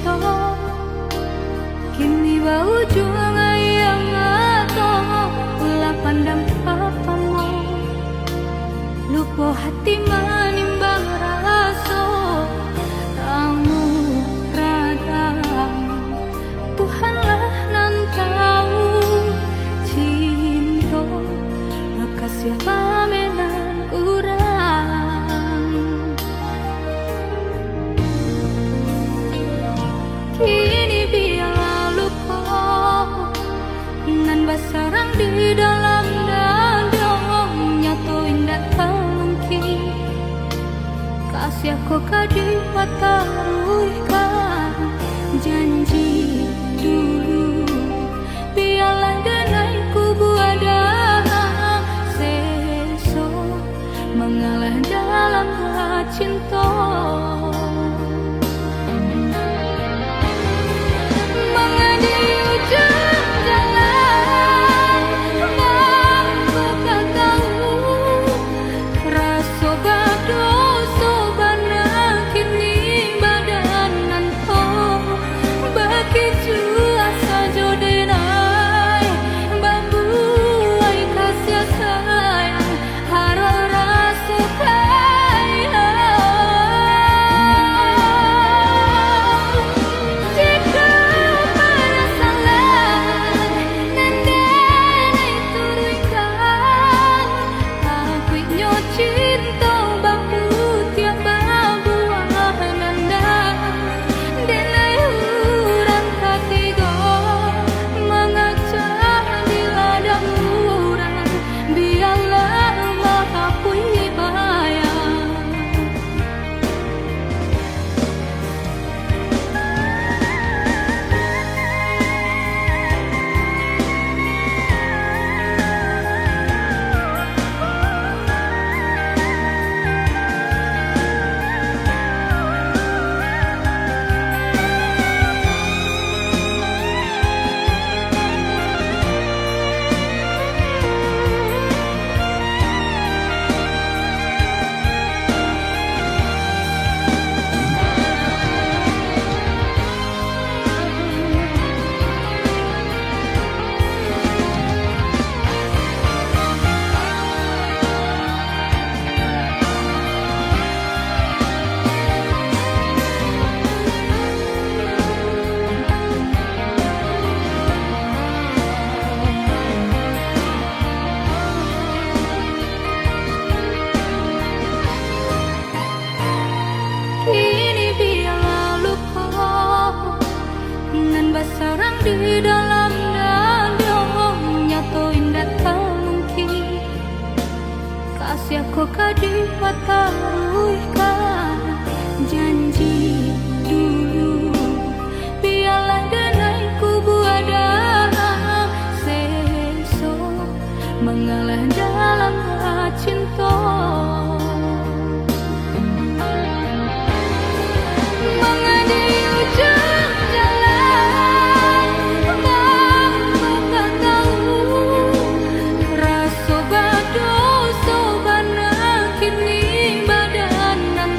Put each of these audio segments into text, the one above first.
cinta kini bau juang yang atau ulah pandang papamu lupa hati manimbang rasa kamu radang Tuhanlah nan tahu cinta maka siapa menan kurang kini biarlah lupa nan basarang di dalam dadong nyato indah mungkin kasih aku kadi pataruhkan janji dulu biarlah denai kubu ada seso mengalah dalam cinta mengadi ujung jalan mampu kau tahu rasa badoso bana kini badanan to bagi jua saja denai bambu ai kasih sayang haro rasa kaya jika pada salah nendenai turuikan aku nyo cinta bambu tiap babuah nanda denai urang katiga mengacak di ladang urang biarlah mahapui bayang kini biarlah luka nan basarang di dalam dadong nyato indah mungkin kasih aku kadi pataruhkan janji dulu biarlah denai kubu ada seso mengalah dalam cinta mengadi ujung jalan mampu kau tahu rasa badoso bana kini badanan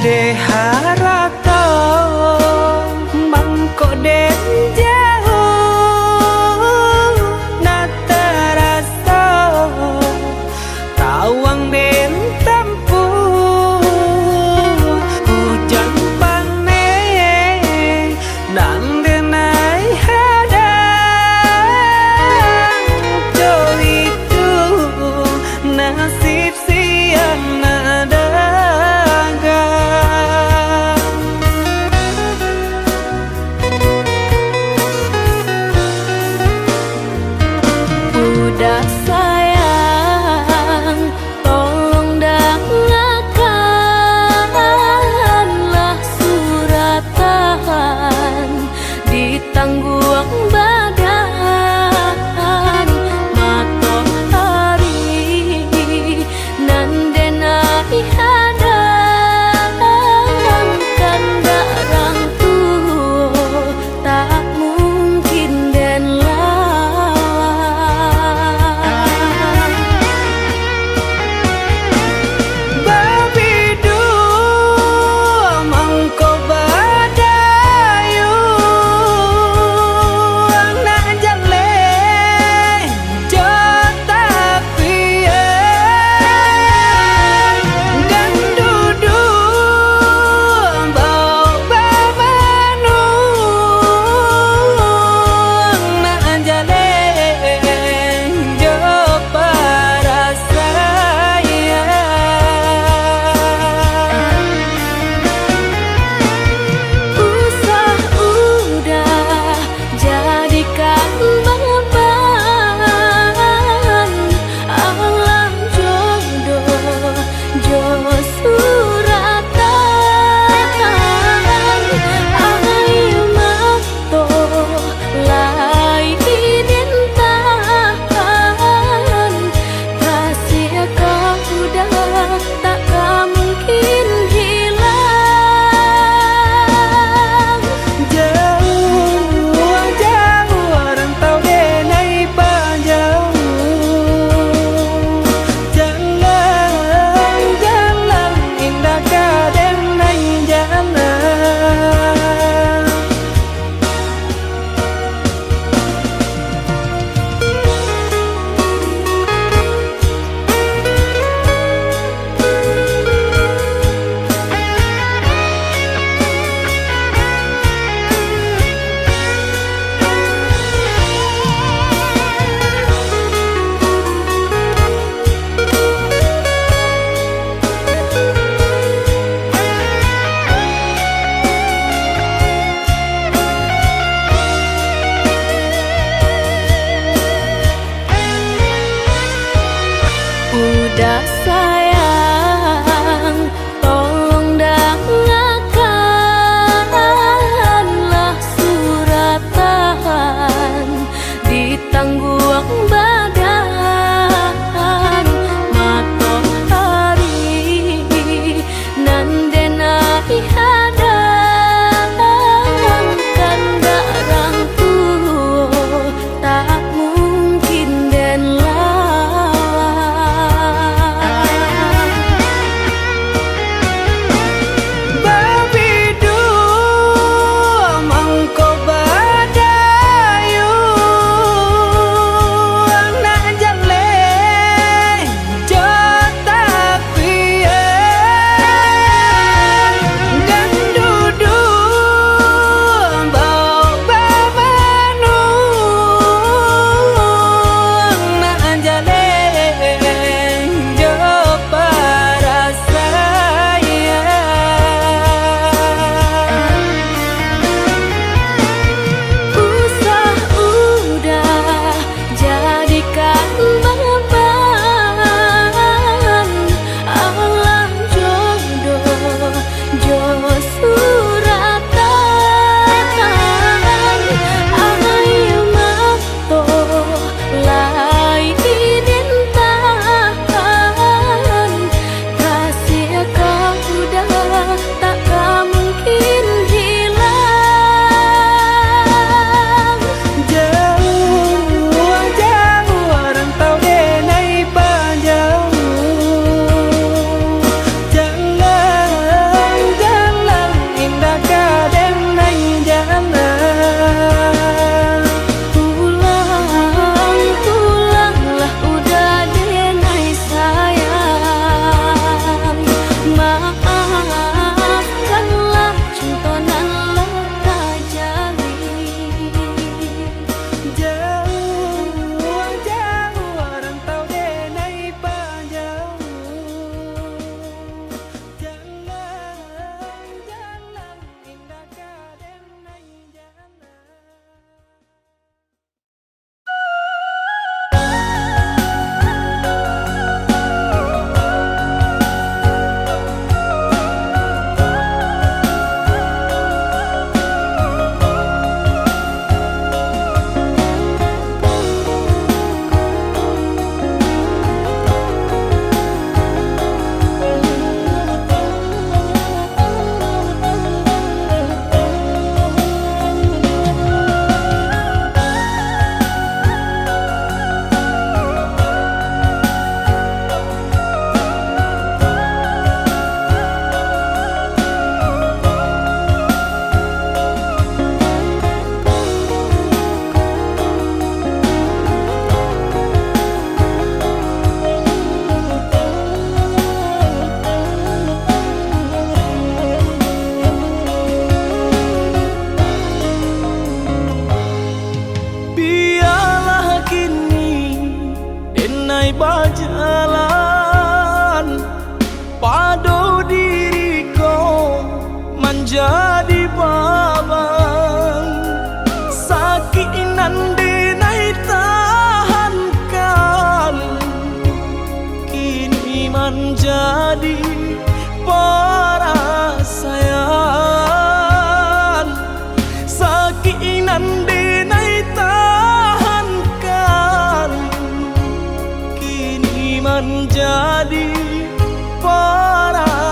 de harato mangko den jauh na terasa tawang den tempuh hujan panen nang denai hadang jo itu nasib siang nada udah sayang, tolong dengarkanlah suratan di tangguang badan matahari nan denai hadang kanda rang tuo tak mungkin den udah sayang, tolong dengarkanlah suratan di tangguang badan matahari nan denai hadang kanda rang tuo tak mungkin den lawan. berjalan padu diriku menjadi babang sakit nande nai tahankan kini menjadi perasaan sakit nande nai tahankan kini menjadi perasaan.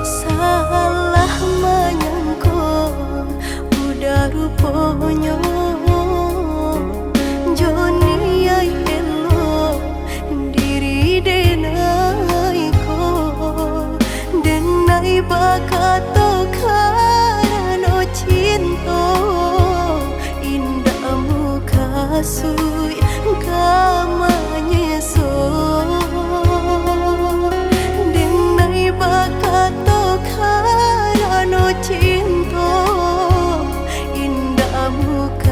Salah menyangka udah rupanya Joni ay elo diri denai ko denai bakato karano cinta indah muka sui kamanya so denai bakato karano cinta indah muka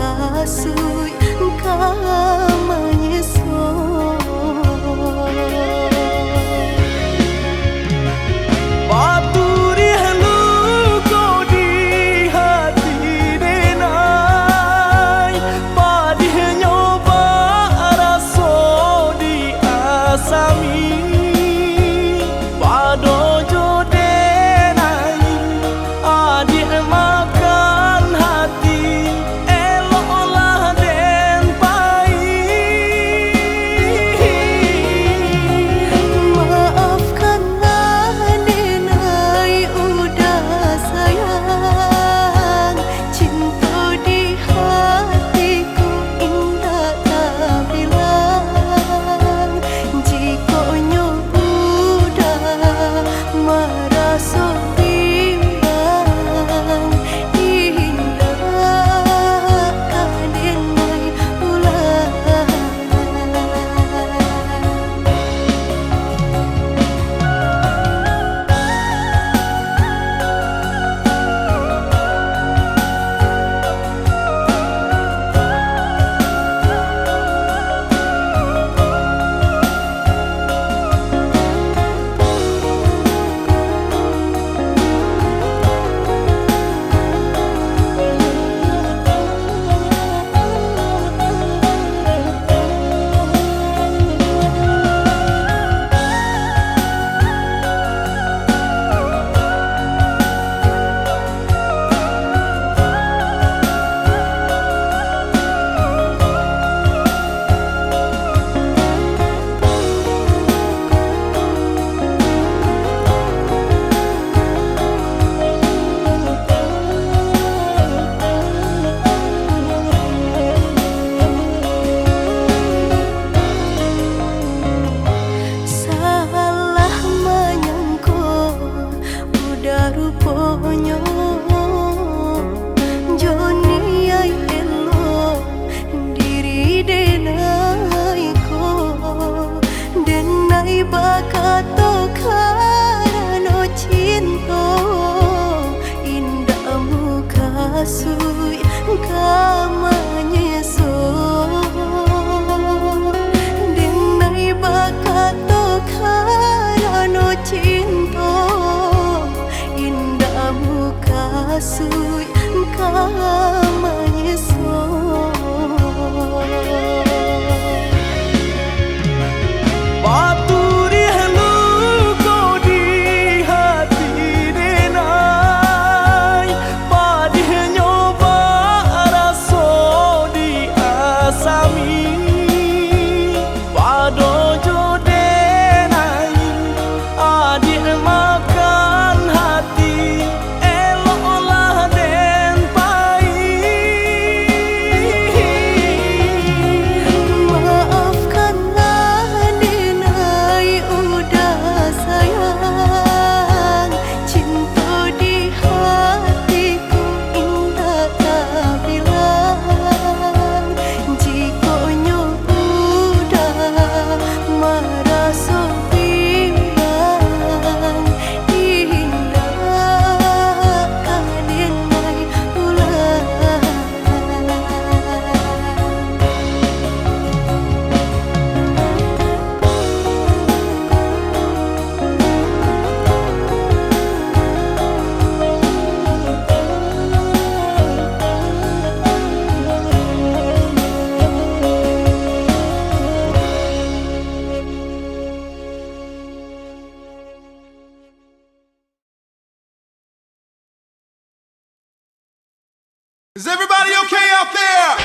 Everybody okay out there?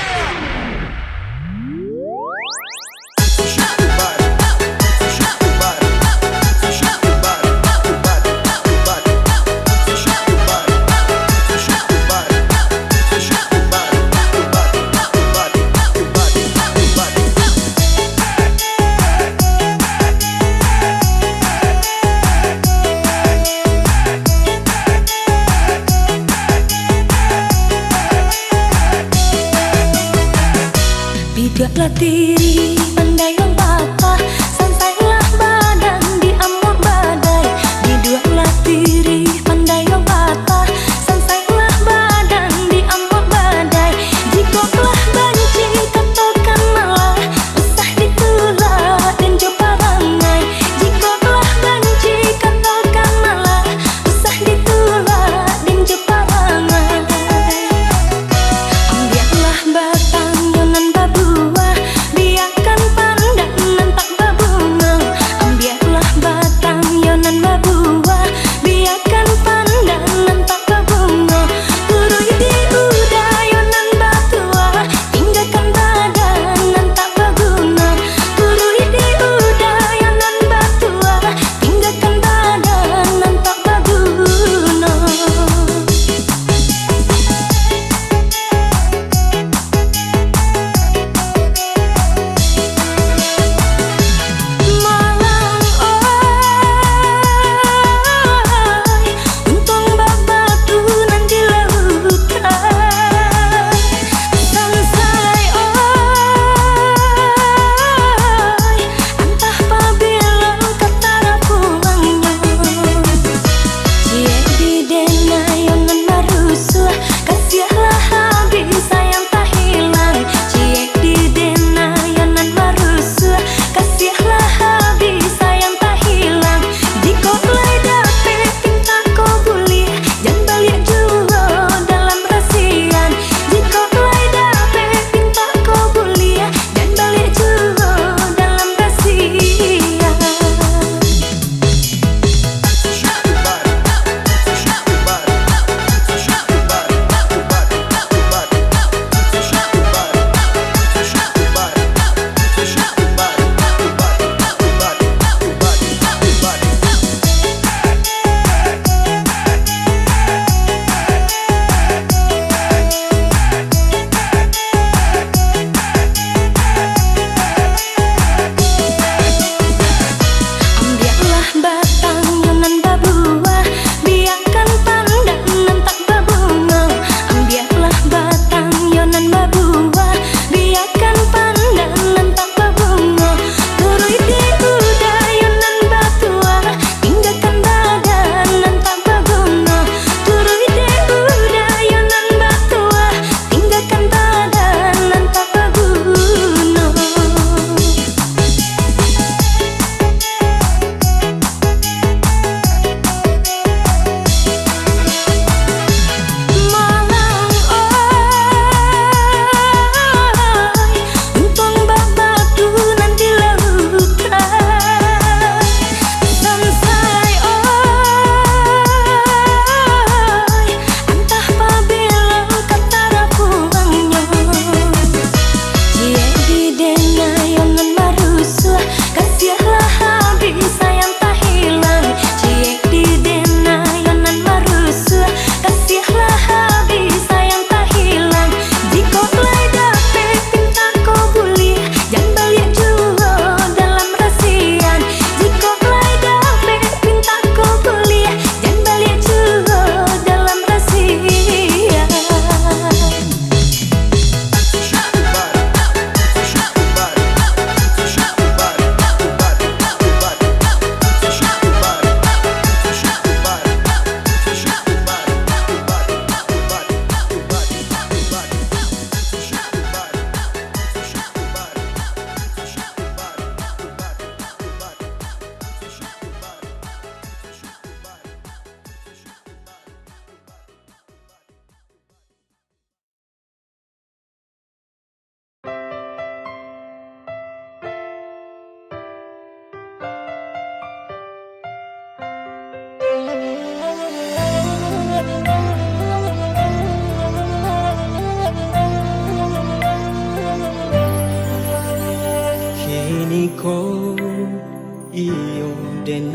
Bidaklah diri, pandailah bapa, santailah badan di amuk badai. Bidaklah diri, pandailah bapa, santailah badan di amuk badai. Jikalau benci katakan malah, usah ditolak dan coba rangai. Jikalau benci katakan malah, usah ditolak dan coba rangai. Ambillah batang yonan babuah, biarkan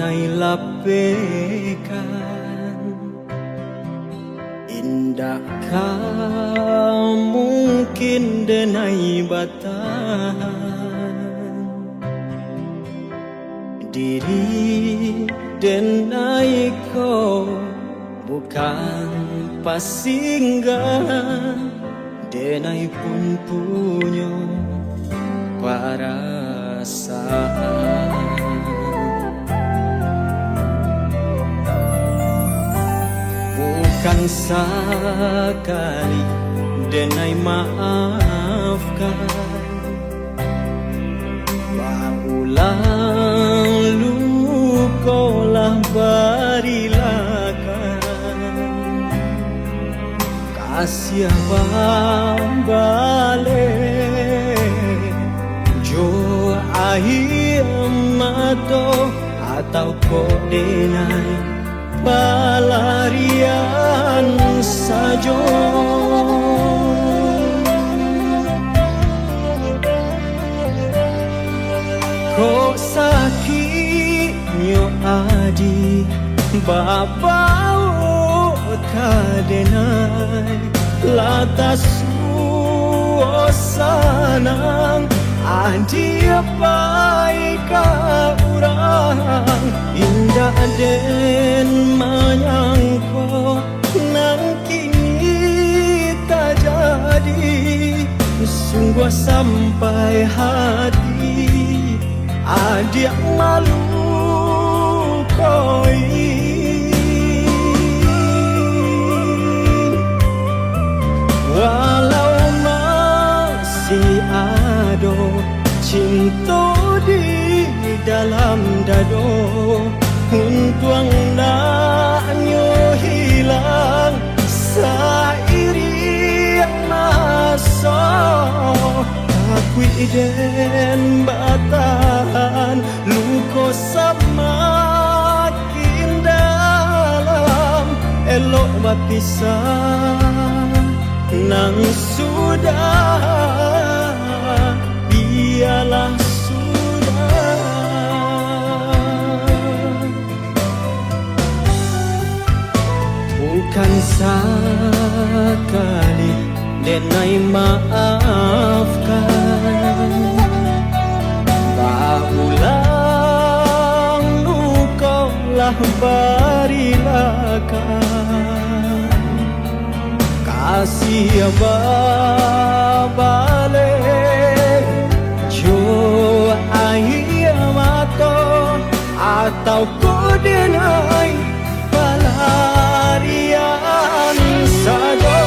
denai lapaikan. Indakkah mungkin denai batahan diri denai ko bukan pasinggahan, denai pun punya perasaan. Bukan sekali denai maafkan, berulang lukolah berilakan. Kasih balik jo akhir mato atau kok denai pelarian saja. Kok sakitnya adi babau kadenai latas suasanang adi baik orang indah den menyangko nang kini tak jadi. Sungguh sampai hati adik malu koi. Walau masih ada cinta di dalam dado, untuang naknya hilang seiring masa. Aku iden batahan luko semakin dalam, elok berpisah nang sudah, biarlah sudah. Bukan sekali denai maafkan, berulang lukolah berilakan. Kasih balik jo air mata atau kau denai pelarian saja.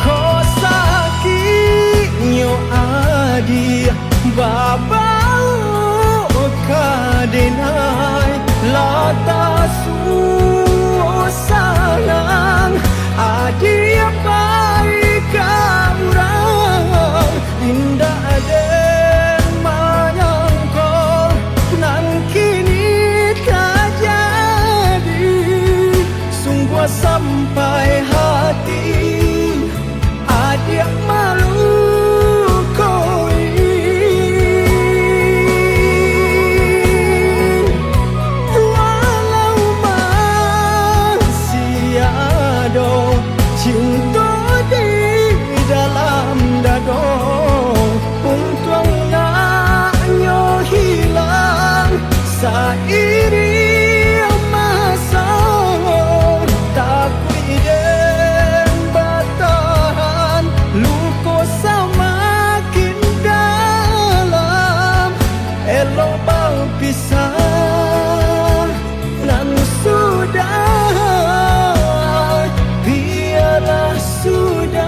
Kau sakitnya adi babau kadenai latas suasanang adi baik orang indah den menyangka nan kini tak jadi. Sungguh sampai hati adik malu koi. Walau masih ada cinta di dalam dado, untung naknya hilang seiring masa. Takut iden batahan luko semakin dalam, elok berpisah nan sudah, biarlah sudah.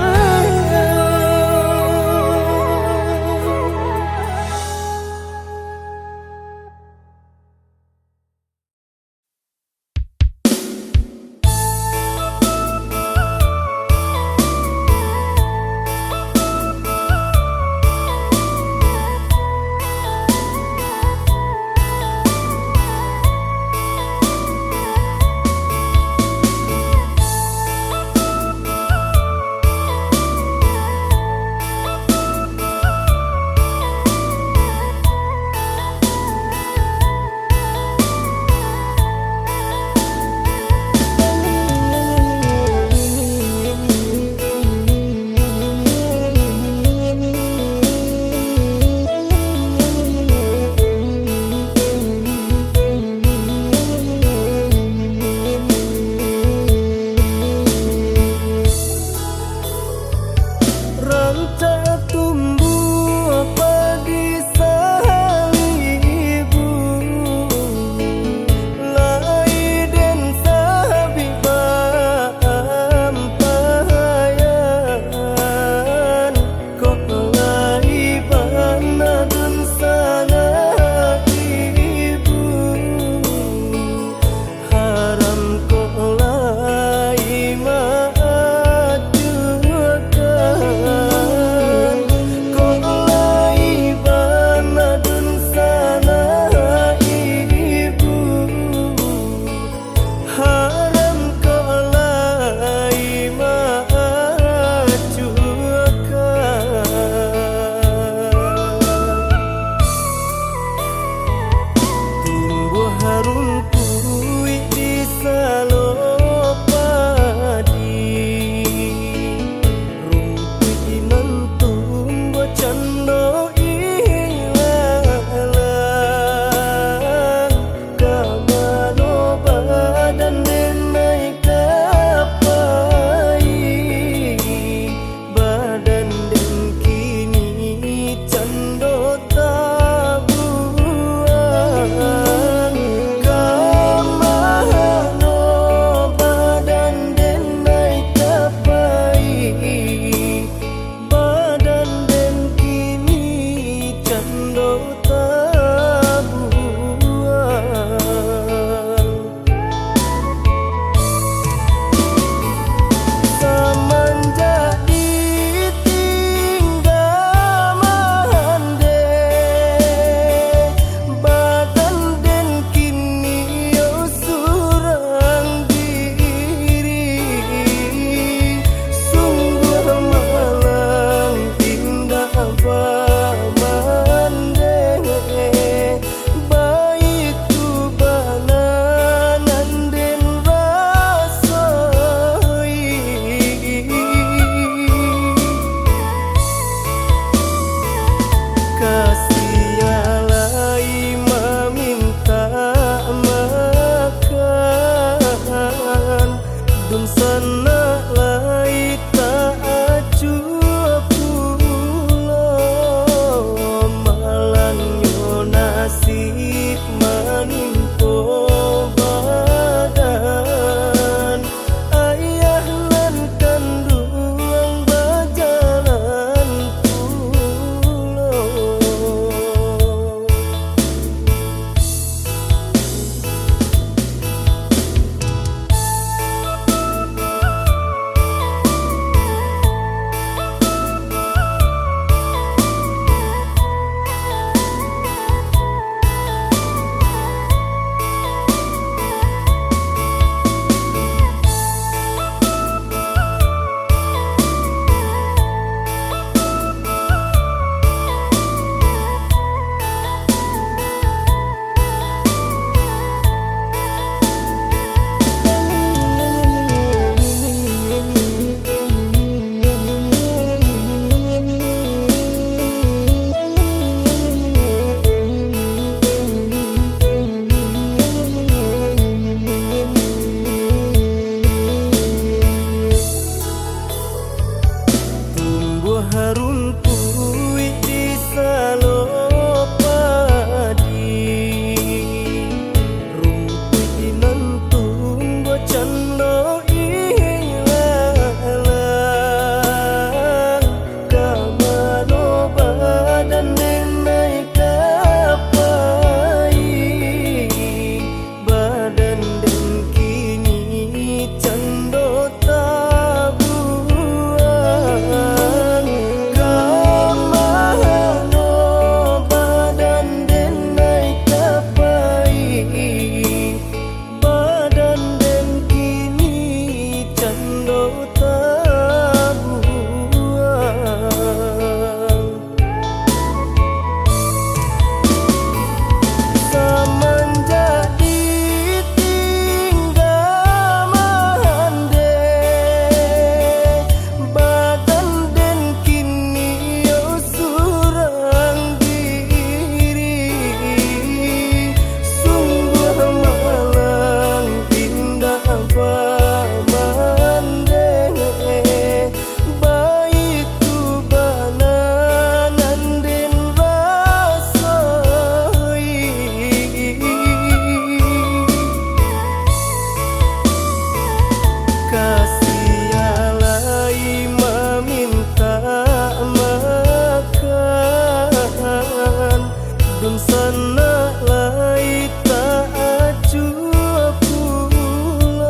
lalai tak acuh pulau,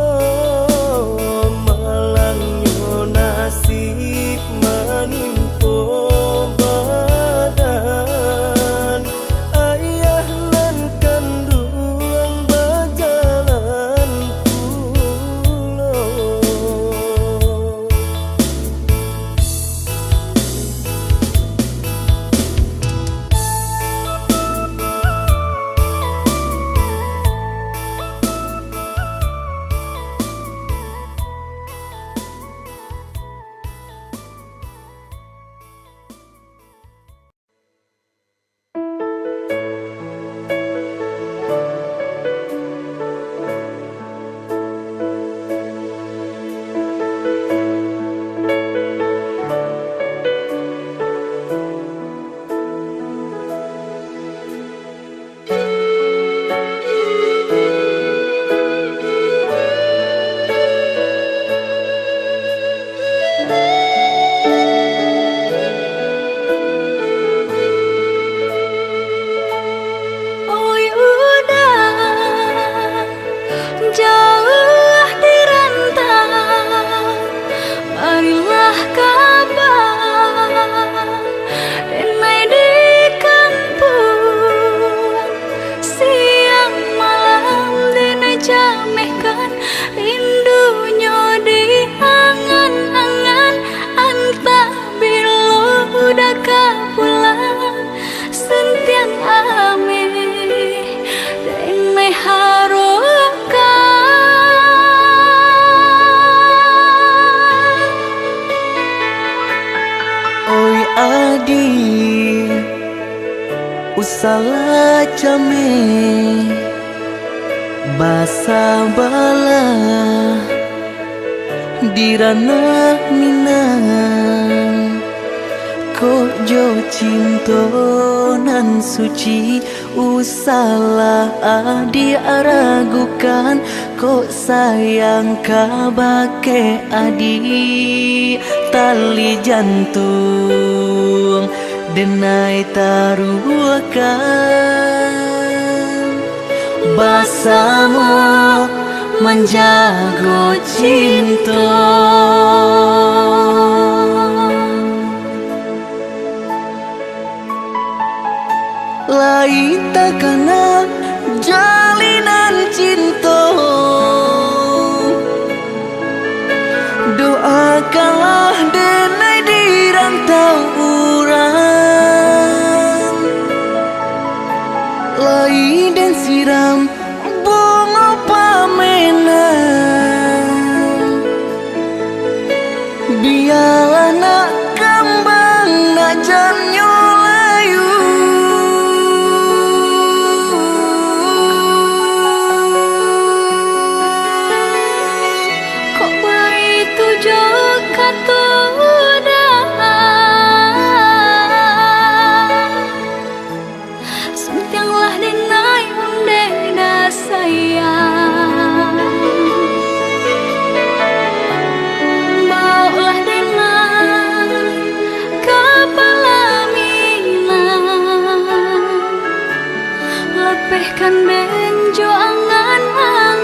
malangnya nasib menimpa badan. Ayah lan kandung berjalan pulau. Oi udah jauh di rantau, marilah kabar denai di kampung. Siang malam denai jamehkan rindunya di angan-angan. Antah bila udah pulang sentian ame denai harokan. Oi adi usala came basa bala dirana minang. Kok jo cinta nan suci usala adi aragukan. Kok sayang kabake adi tali jantung denai taruhkan. Basamu menjago cinta. Lai takana jalinan cinta, doakanlah denai di rantau urang. Lai dan siram bunga pamenang, biarlah nak kembang nak janyo layu. Kok begitu jauh kata sentianglah denai unde dah sayang. Baulah denai kepala minang, lepehkan benjo angan-angan.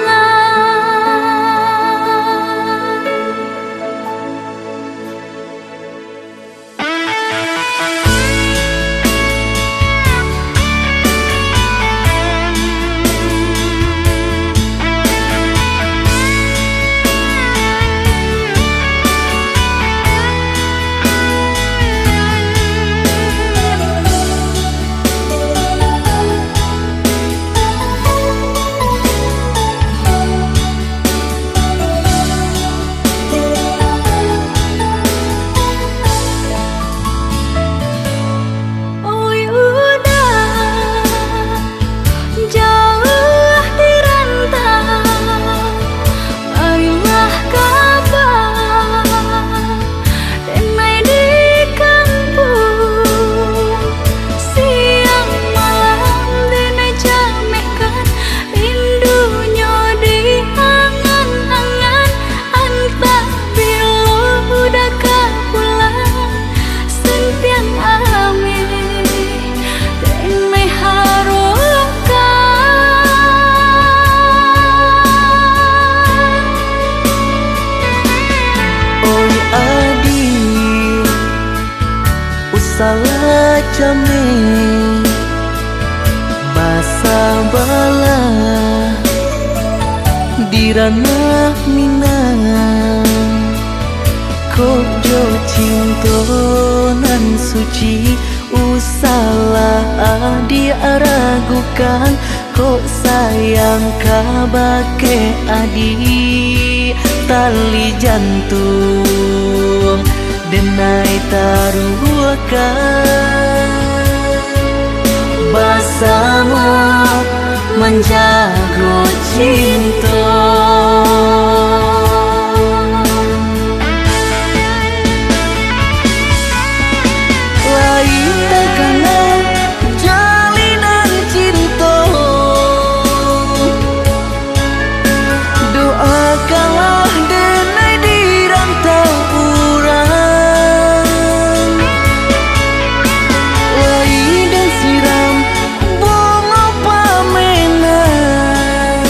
jame basa bala dirana minang kok jo cinto nan suci usalah diaragukan kok sayang kabake adi tali jantung denai taruhkan bersama menjaga cinta. Lain tekanan jalinan cinta, doakanlah denai di rantau urang. Lain dan siram bunga pamenang,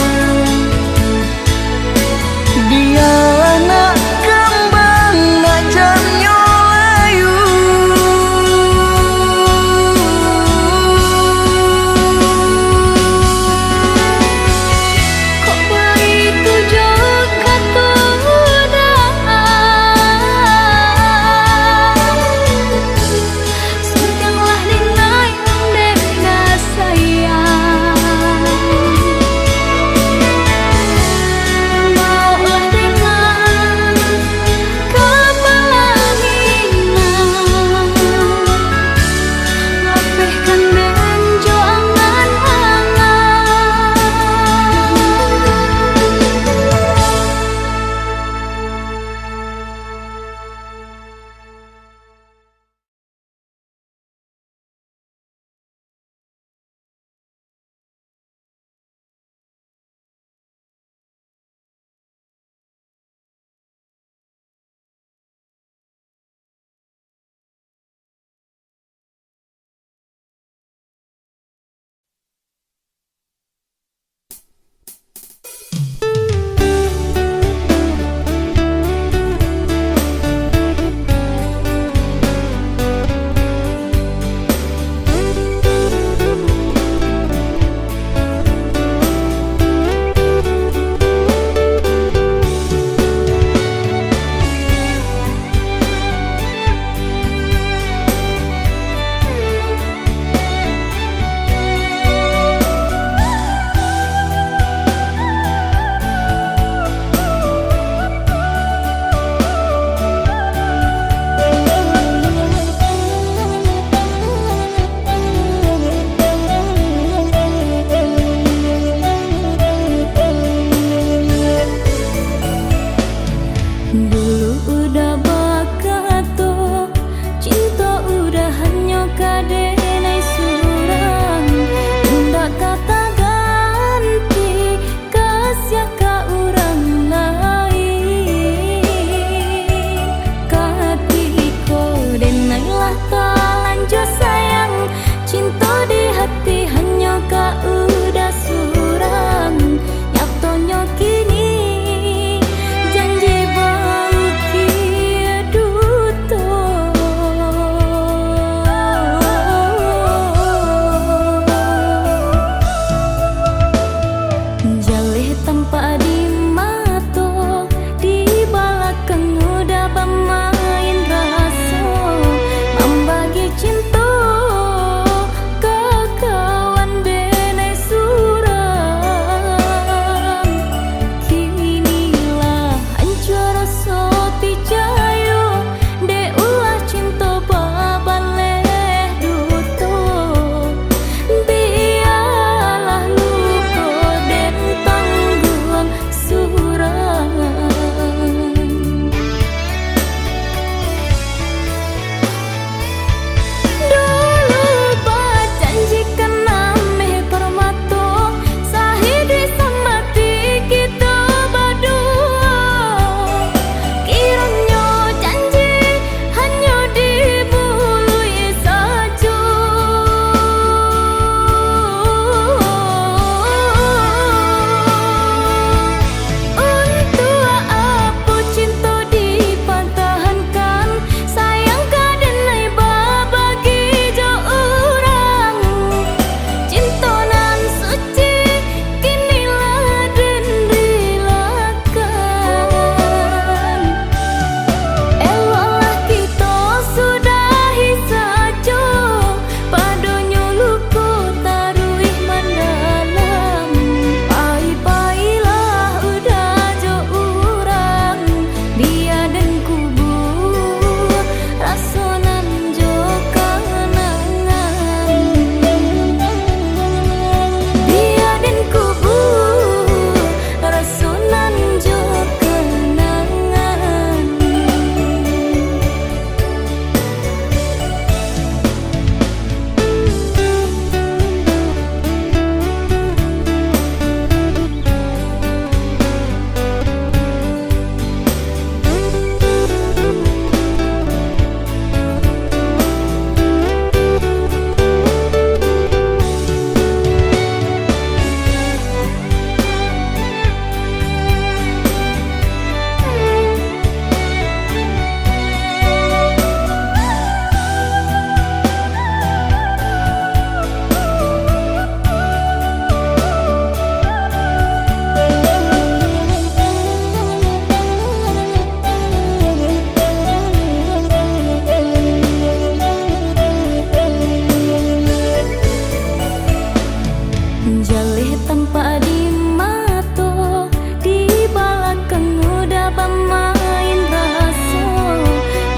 jalih tanpa dimato di balakang udah pemain raso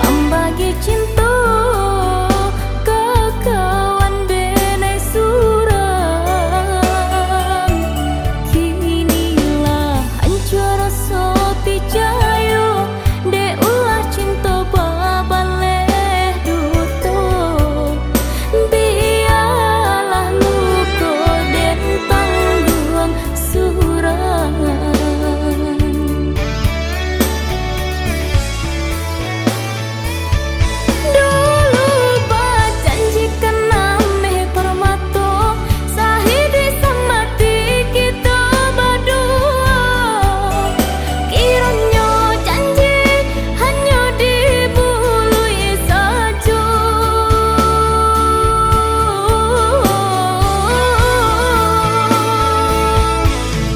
membagi cinta ke kawan denai surang kinilah hancur rasa tijayo de ulah cinta babaleh duto biarlah luka den tanggung surang dulu berjanjikan ameh permato sahidi samati kita berdua kiranya janji hanya dibului saja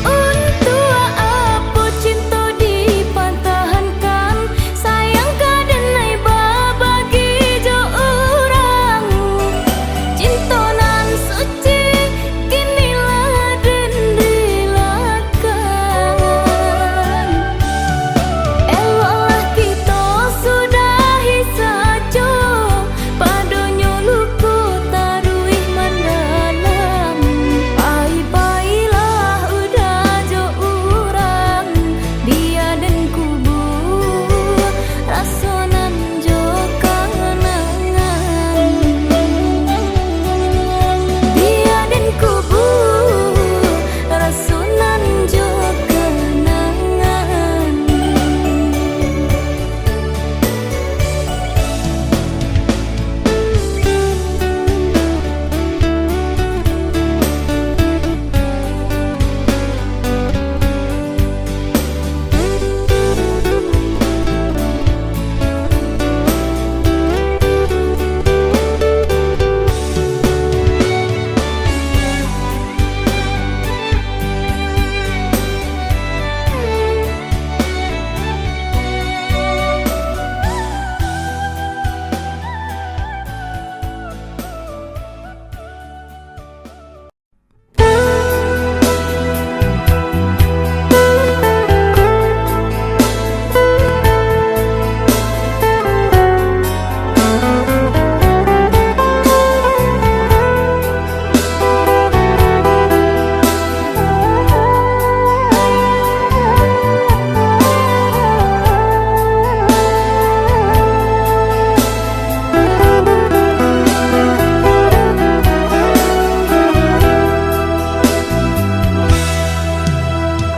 untuk apa cinta dipertahankan sayang kadenai babagi jo orang cinta nan suci kinilah den relakan eloklah kita sudahi saja padanya luku taruih mendalam pai-pailah udah jo orang dia dan kubur rasonan jo kanangan dia dan kubur rasonan jo kenangan.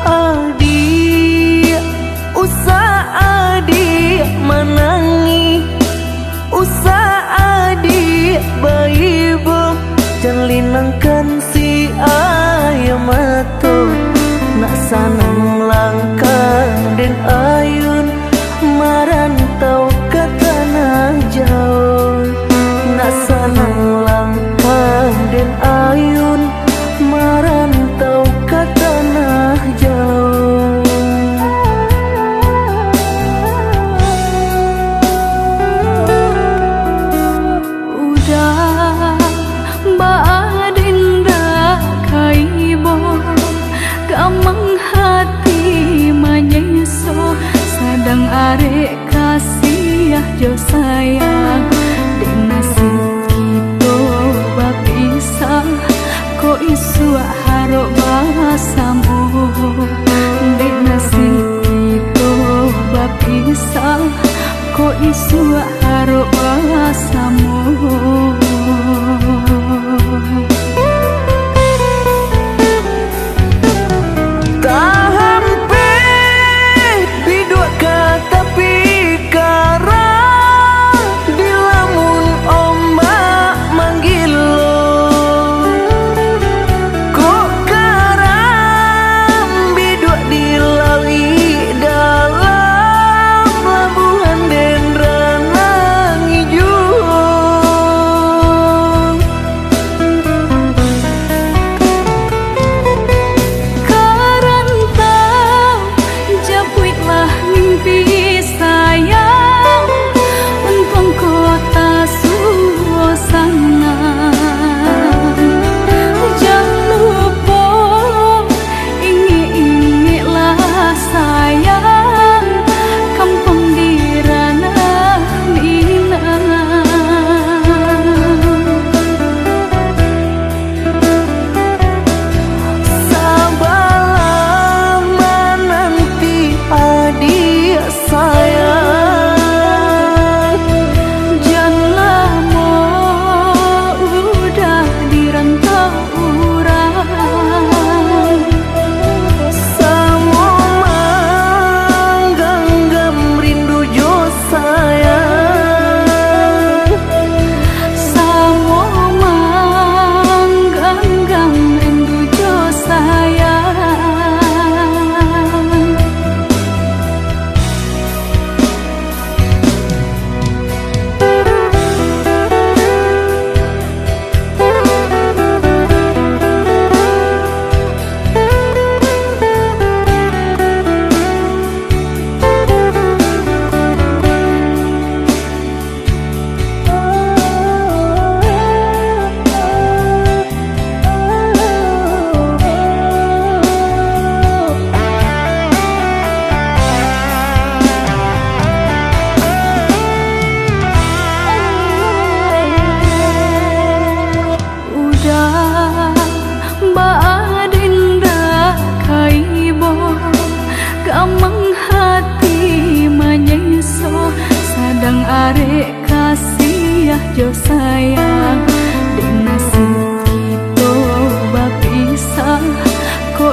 Adik, usah adik menangi, usah adik baibo, jangan linangkan si ayam mato, nak sanang langkah den ayun, marantau ke tanah jauh, nak sanang langkah den ayun, marantau ke tanah jauh. Udah badinda kaibo gamang hati manyeso sadang arek kasih jo sayang di nasib kita bapisah ko isu harok basamu di nasib kita bapisah ko isu harok basamu. Tahan pe bidua kata pikara di lamun ombak manggil lo kok karam bidua di lawi dalam labuhan den ranang ijo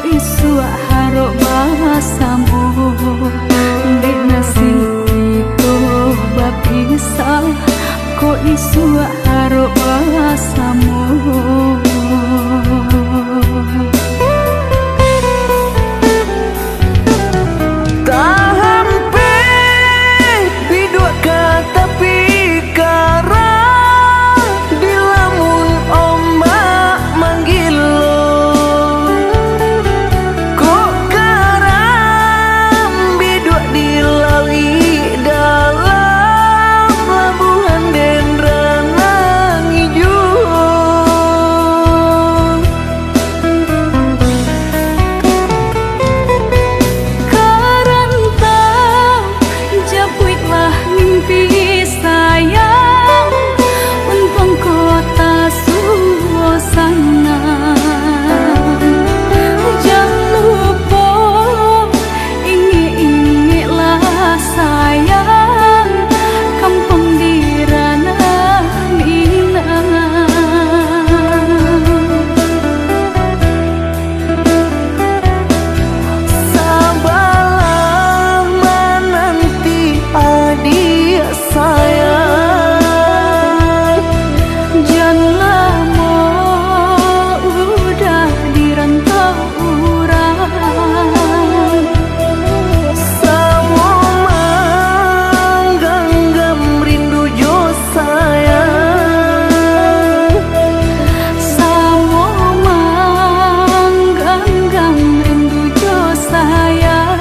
isu harok bahasamu Dek nasibiku bapisah Ko isu harok bahasamu Tak hampe bidua kata pikara di lamun ombak manggil lo kok karam bidua dilawi dalam labuhan dendrang hijau Karantau japuitlah mimpi sayang Untung kota suasana Jangan lupa ingi-ingilah sayang Kampung di ranah Minang sabarlah menanti adik sayang Janganlah mau udah di rantau orang Samo menggenggam rindu jo sayang Samo manggang rindu jo sayang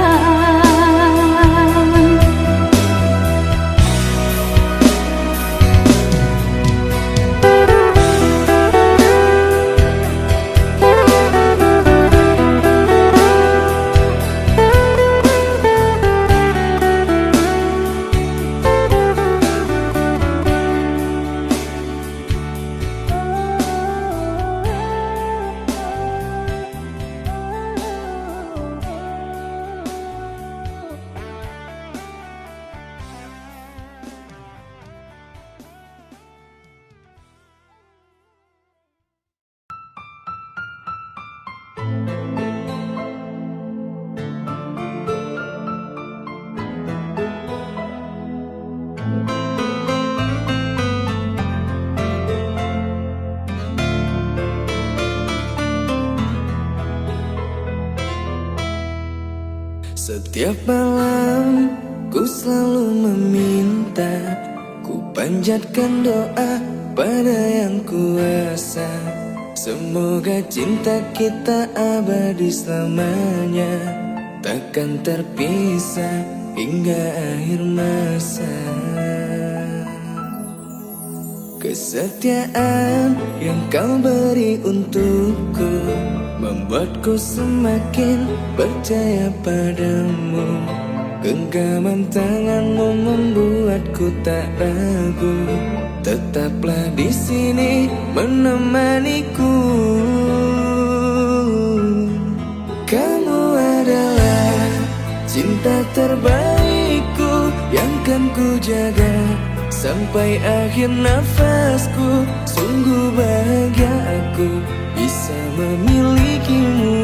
Setiap malam ku selalu meminta Ku panjatkan doa pada yang kuasa Semoga cinta kita abadi selamanya Takkan terpisah hingga akhir masa Kesetiaan yang kau beri untukku Membuatku semakin percaya padamu Genggaman tanganmu membuatku tak ragu Tetaplah di sini menemaniku Kamu adalah cinta terbaikku Yang kan ku jaga sampai akhir nafasku Sungguh bahagia aku bisa memilikimu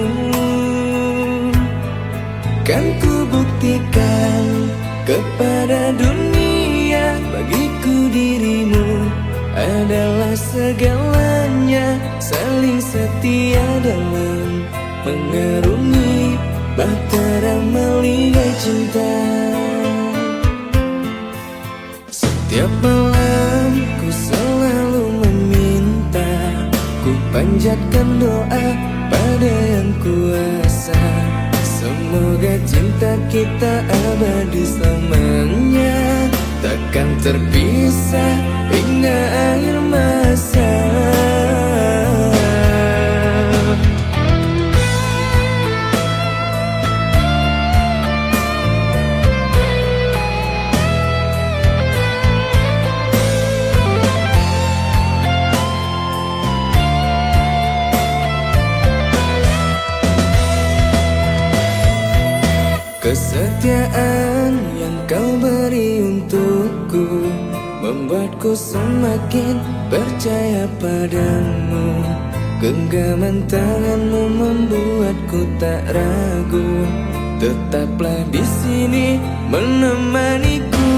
Kan ku buktikan kepada dunia Bagiku dirimu adalah segalanya Saling setia dalam mengarungi bahtera melihat cinta Setiap malam ku selalu meminta Ku panjatkan doa pada yang kuasa Semoga cinta kita abadi selamanya Takkan terpisah hingga akhir masa Kesetiaan yang kau beri untukku Membuatku semakin percaya padamu Genggaman tanganmu membuatku tak ragu. Tetaplah di sini menemaniku.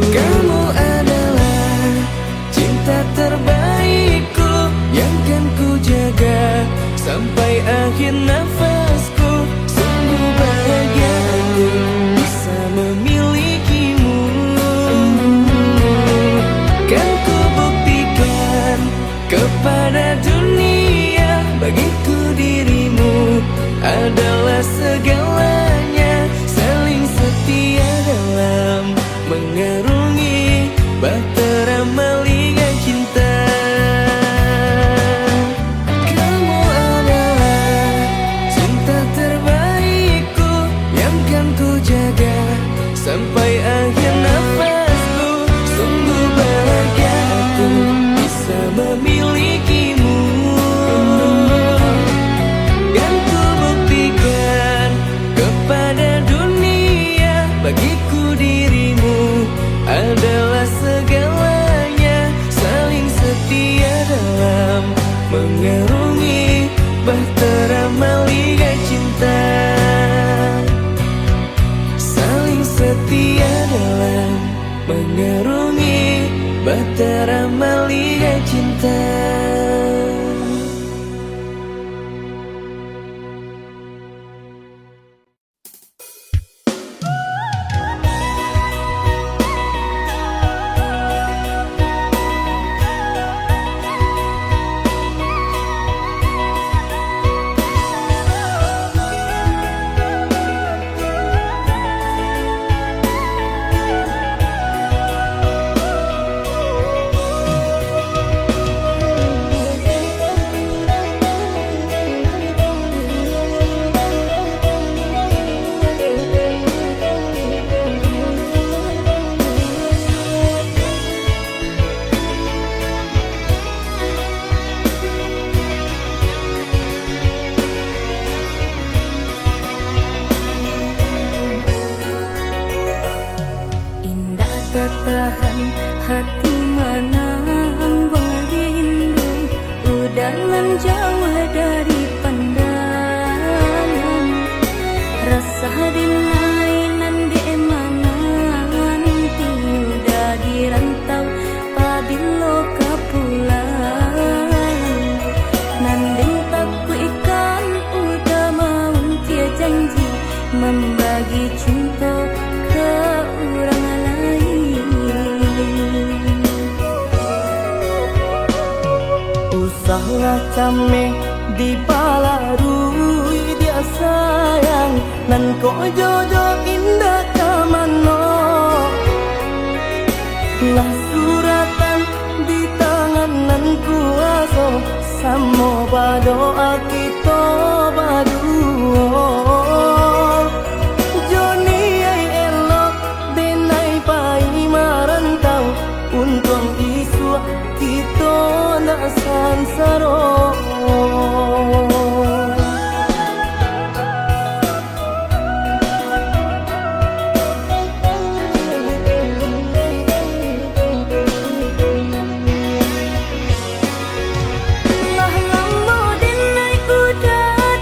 Kamu adalah cinta terbaikku yang kan ku jaga sampai akhir nafasku. Sungguh bahagia aku bisa memilikimu. Kan ku buktikan kepada dunia, bagiku dirimu adalah segalanya. Saling setia dalam mengarungi bahtera melihat cinta. Kamu adalah cinta terbaikku yang kan ku jaga sampai akhir nafasku. Sungguh bahagia aku bisa memilikimu. Dan ku buktikan kepada dunia, bagiku dirimu adalah segalanya. Saling setia dalam mengarungi bahtera melihat cinta. Saling setia dalam mengarungi bahtera melihat cinta. Tertahan hati menang berindu, udahan jauh dari pandangan. Rasa dilainan di emanan, tiudah di rantau pabilo kepulang. Nanding takku ikan udah mau tia janji membagi cinta ke orang lain. Usahlah cameh di balarui dia sayang, nan ko jodoh indah kamano. Lah suratan di tangan nan kuaso, samo badoa kita baduo. Joni ay elok denai pai marantau, untung isu kita nak sansaro. Lah lamo denai udah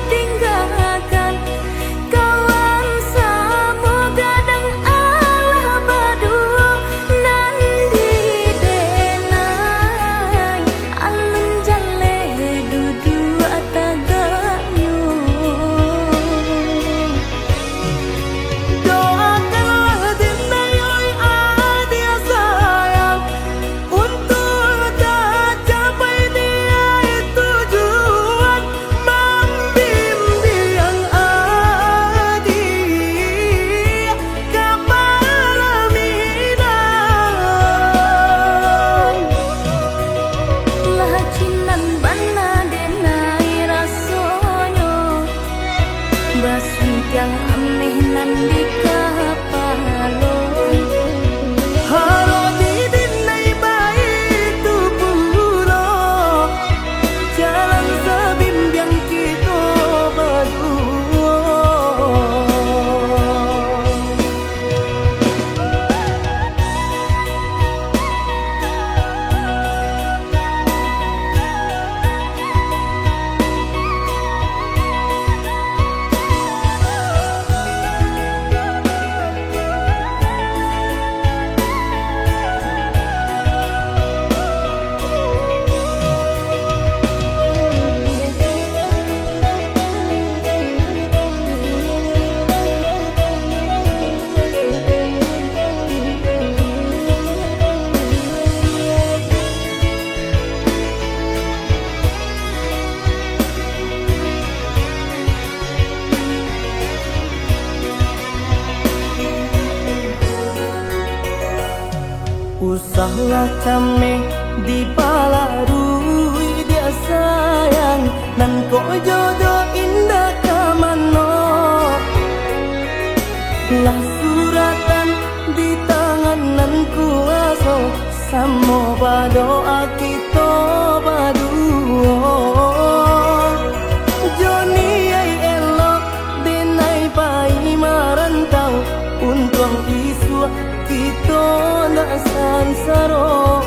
Balah kami di palarui dia sayang nan ko jodoh indah kamano. Lah suratan di tangan nan kuaso samo berdoa kita berdua. Joni ai elok denai pai marantau untung isu kita nak sansaro.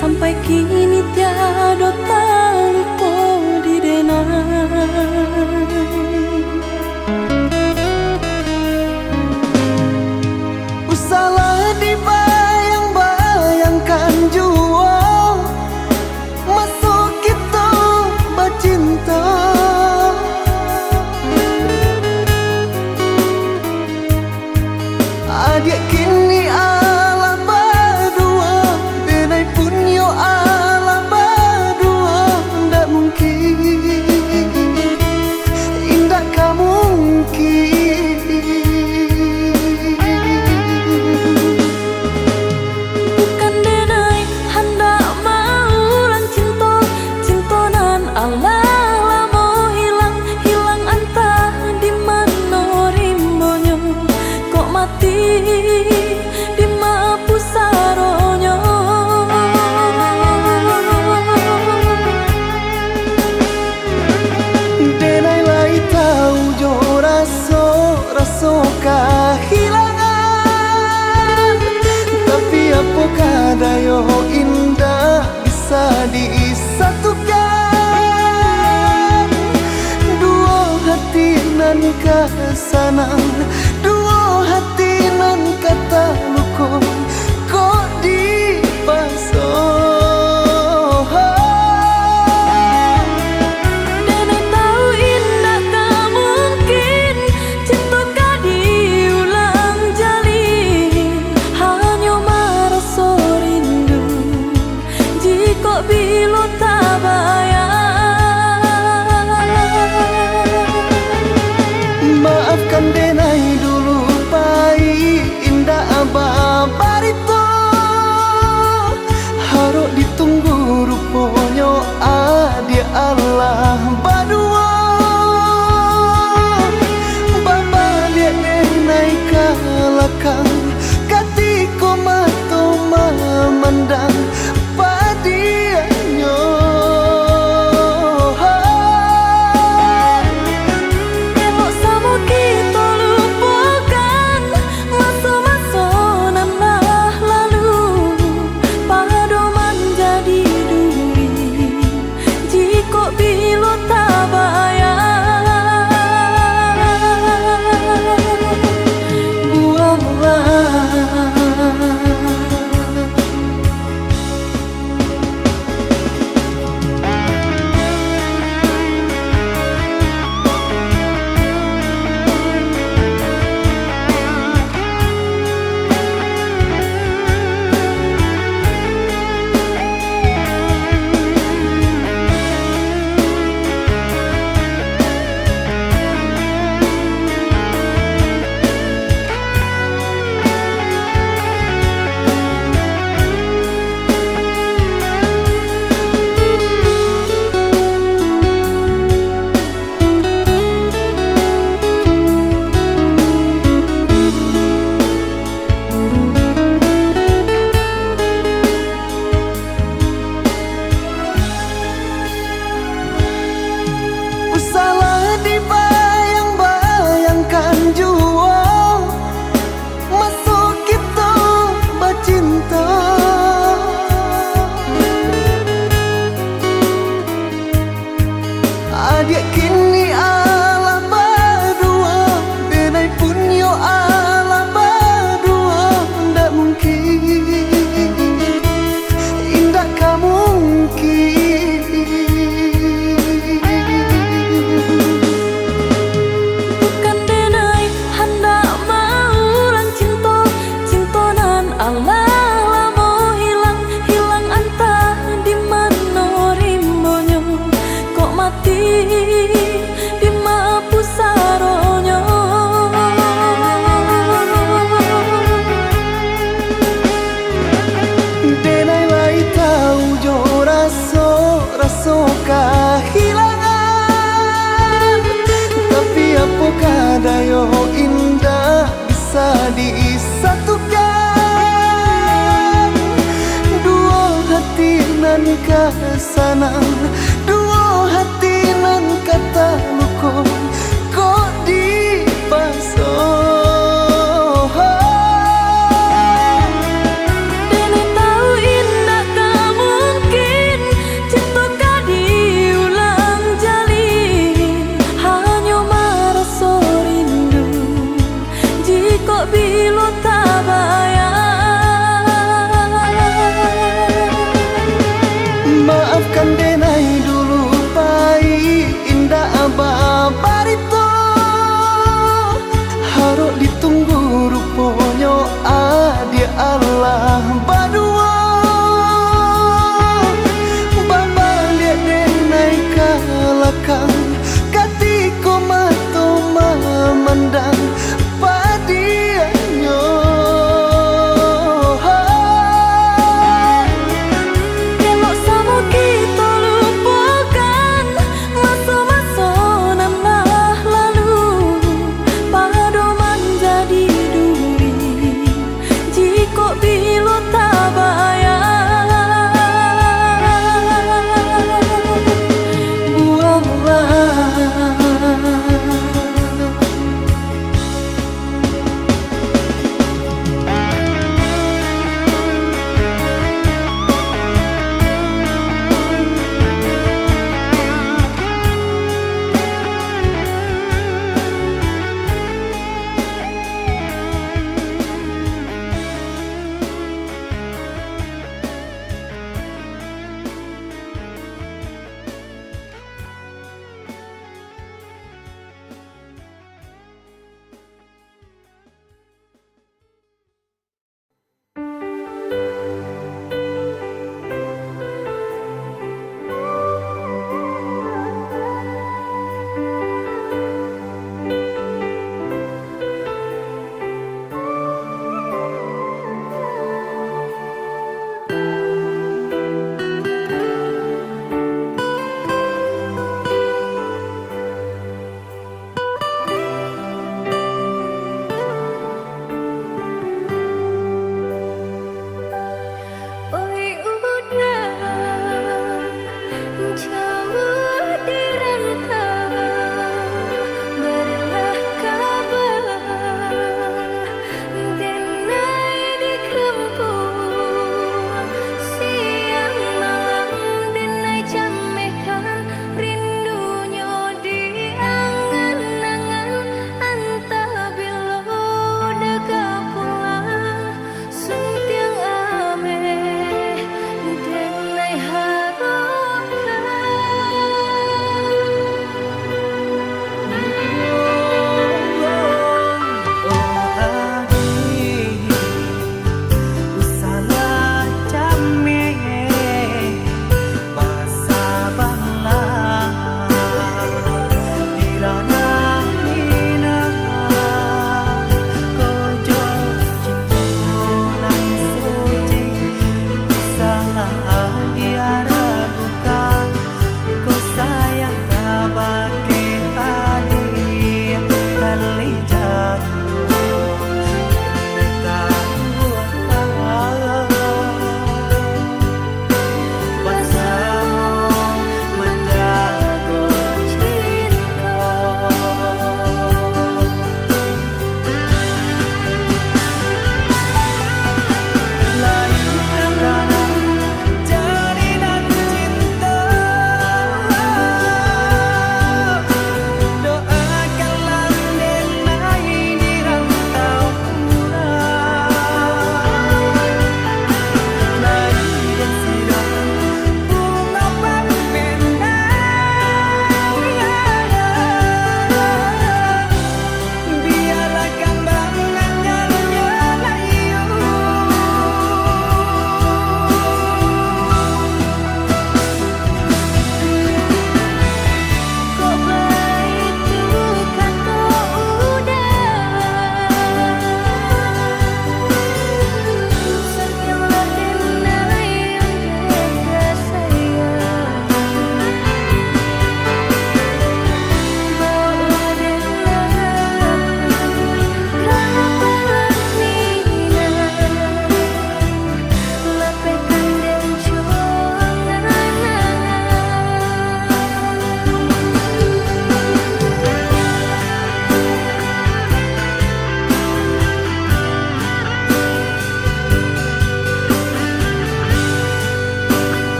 Sampai kini tiada tanpa didenai. Usahlah dibayang-bayangkan jua masuk kita bercinta. Adik kini alam berdua, denai punyo alam berdua. Ndak mungkin, indah kamu mungkin. Bukan denai hendak maulan cinta, cinta nan Allah lamo hilang, hilang entah di mana rimbonya. Kok mati di mapu saronyo. Denai lai tahu jo raso kehilangan, tapi apakah dayo indah bisa disatukan. Dua hati nan kesanang, dua hati nan kata lukon, kok dipasang. Denai tahu indah tak mungkin cinta kah diulang jalin, hanya merasa rindu ka sanang dua hati nan kata luko kok dipasang. Dene tahu indah tak mungkin cinta ka diulang jalin, hanya merasa rindu jika bila tak bayar. Maafkan denai dua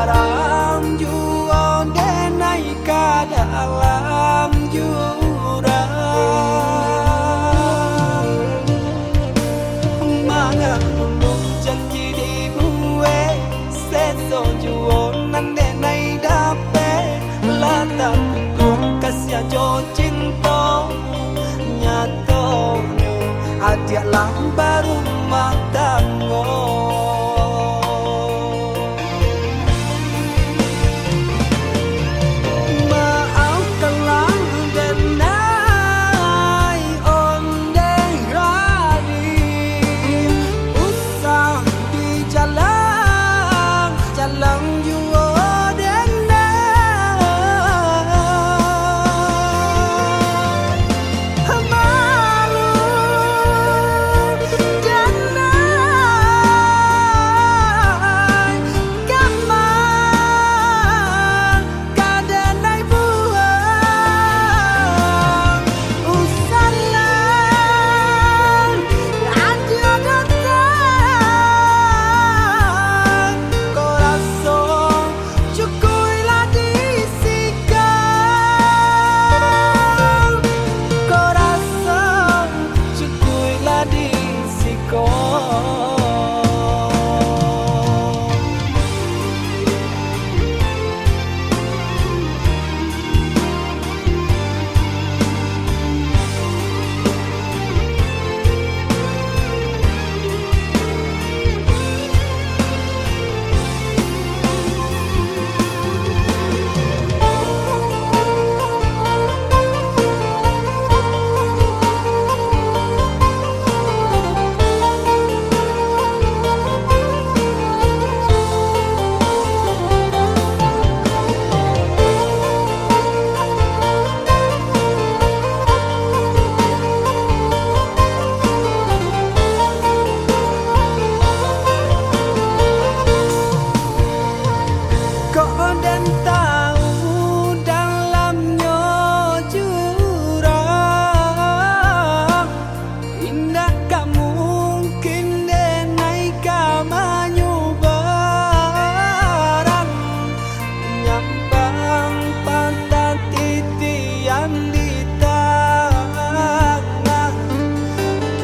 Garam jual dan naik ke dalam jurang. Mana belum janji dibuat, seso jual nan dan naik dapat. Lata kutung kasih jo cinta, nyatonya adik lambar rumah tangga.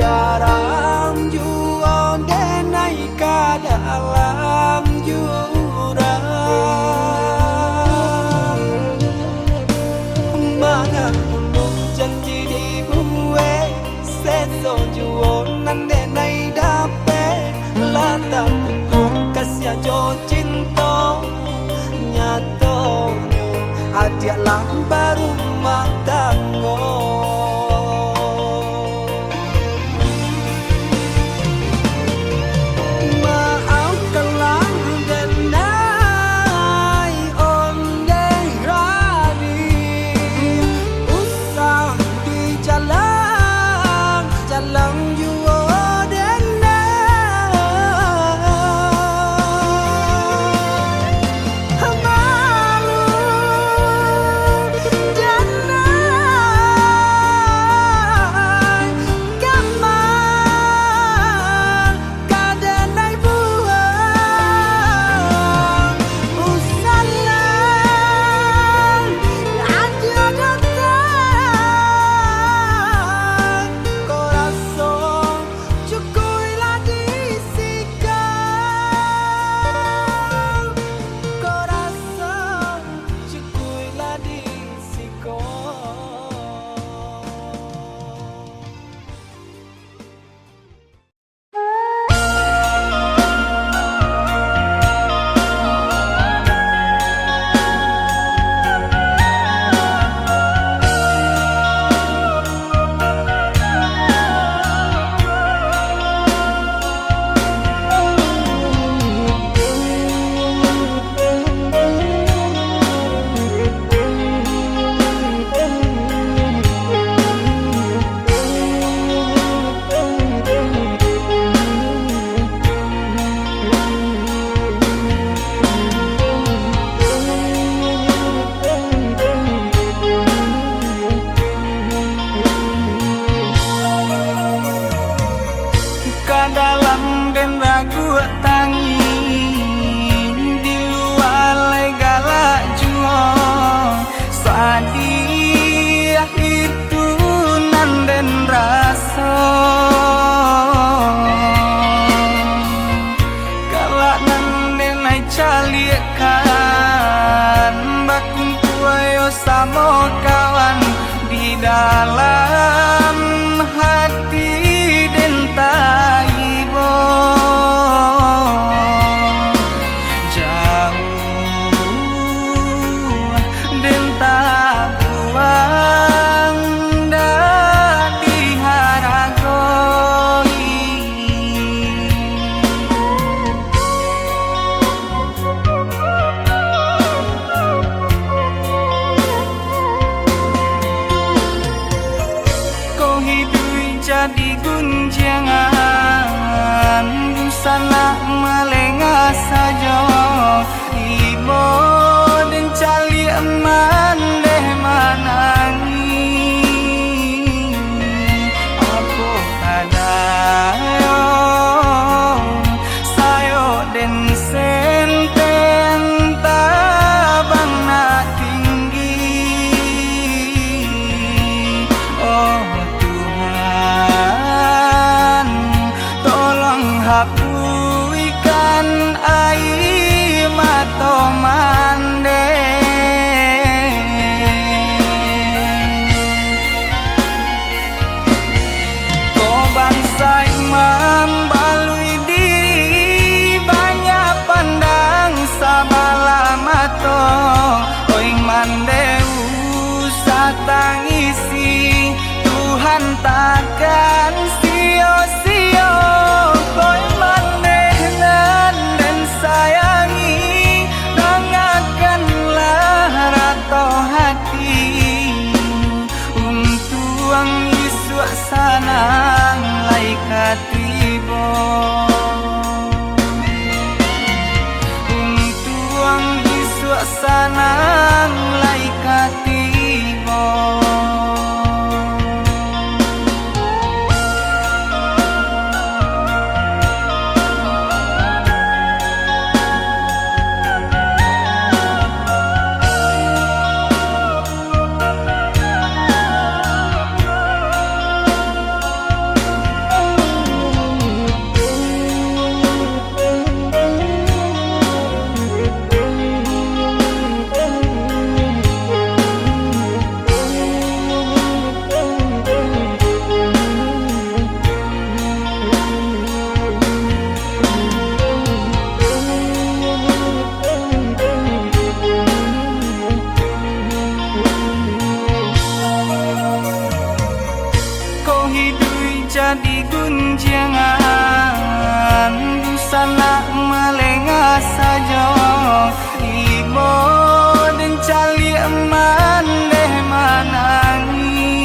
Garam jual dan naik ke dalam jurang. Mana belum janji dibuat, seso jual nan dan naik dapat. Lata kutung kasih jo cinta, nyatonya adik lambar rumah tangga. suasana lai katibo. Jadi gunjangan di sana melengah saja ibo dan cali eman deh manangi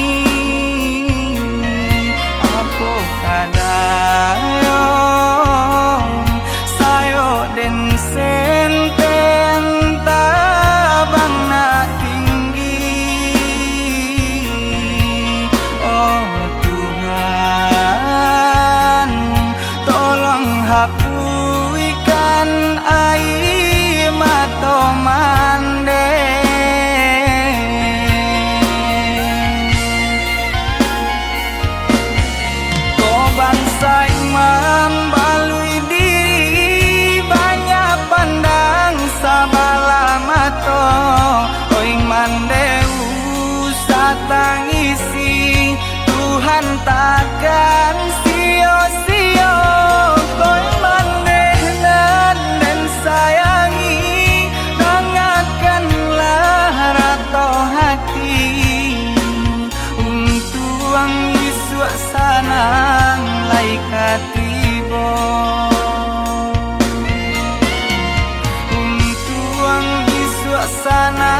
aku kadang sayo den senteng tabang na tinggi oh hapuikan air mato mande ko bangsa imam balui diri banyak pandang sabala mato oi mande satangisi Tuhan takkan sia-sia suasana lai katibo untuang di suasana